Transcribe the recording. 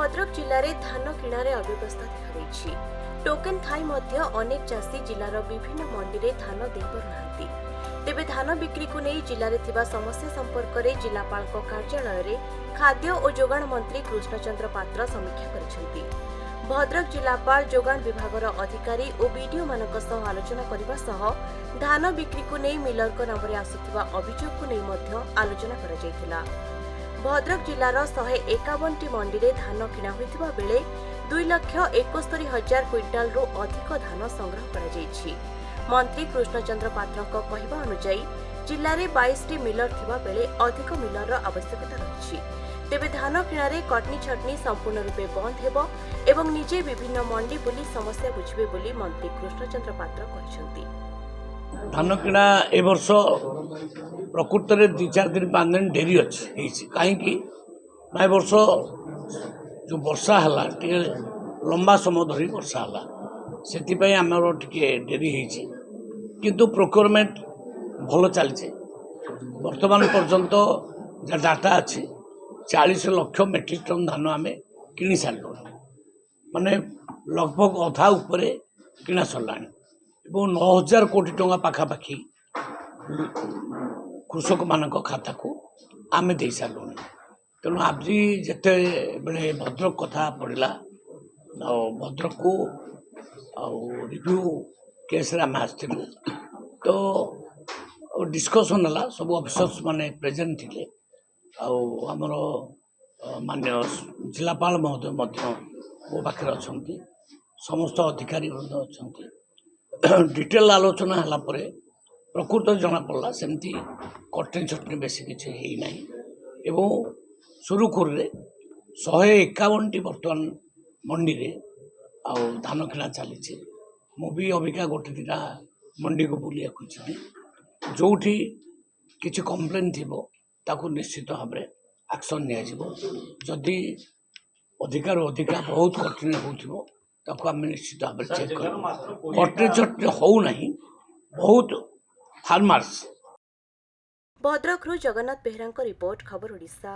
भद्रक जिले में धान किणारे अव्यवस्था देखा टोकेन थाई अनेक चाषी जिलार विभिन्न मंडी में धान दे पारना तेबे धान बिक्री को नहीं जिले में समस्या संपर्क में जिलापाल कार्यालय में खाद्य और जोगाण मंत्री कृष्णचंद्र पात्र समीक्षा करिसेंती। भद्रक जिलापाल जोगाण विभाग अधिकारी और बीडीओ मानक आलोचना करने सह धान बिक्री को नहीं मिलर नाम आसुवा अभियोग को नहीं आलोचना करा। भद्रक जिलार 151टी मंडी में धान किणा होइतिबा बेले 2,71,000 क्विंटाल रु अधिक धान संग्रह करा जायछि। मंत्री कृष्णचंद्र पात्र कहवा अनुसार जिले में 22टी मिलर थिबा बेले अधिक मिलर आवश्यकता रही। तेबे धान किणारे कटनी छटनी संपूर्ण रूपे बंद हेबो एवं निजे विभिन्न मंडी बुली समस्या बुझिबे बोली मंत्री कृष्णचंद्र पात्र कहछन्ती। धान किणा ए वर्ष प्रकृत में 2-4 दिन 5 दिन डेरी अच्छी कहीं ना वर्ष जो वर्षा है लंबा समय धरी वर्षा है आमर टे डेरी किंतु प्रोक्योरमेंट भल चलছে वर्तमान पर्यंत जहाँ डाटा अच्छी 40 लाख मेट्रिक टन धान आम कि सारू माने लगभग अधा उपरे किणा सरला 9,000 कोटी टंका पाखापाखि कृषक मान खाता को आम दे सारू। तेणु आज जिते बड़े भद्रक कथा पड़ा भद्रक को रिव्यू केस आम आसलु तो डिस्कसन है सब अफिसर्स माने प्रेजेंट थे आमर मान्य जिलापाल महोदय मो पाखे अच्छा समस्त अधिकारी वृंद अच्छा डिटेल आलोचना है प्रकृत जना पड़ा सेमती कटनी छटनी बेसी किसी है एवं सुरुखुर 151टी बर्तमान मंडी रे धान किणा चली मुझे अबिका गोटे दिटा मंडी को बुलिया जो किसी कंप्लेन थी ताकू निश्चित भाव में एक्शन निदि अधिकार अधिका बहुत कठिन हो निश्चित भाव में चेक कर कटनी चटनी होना बहुत फार्मर्स। भद्रक जगन्नाथ बेहरा रिपोर्ट खबर ओडिशा।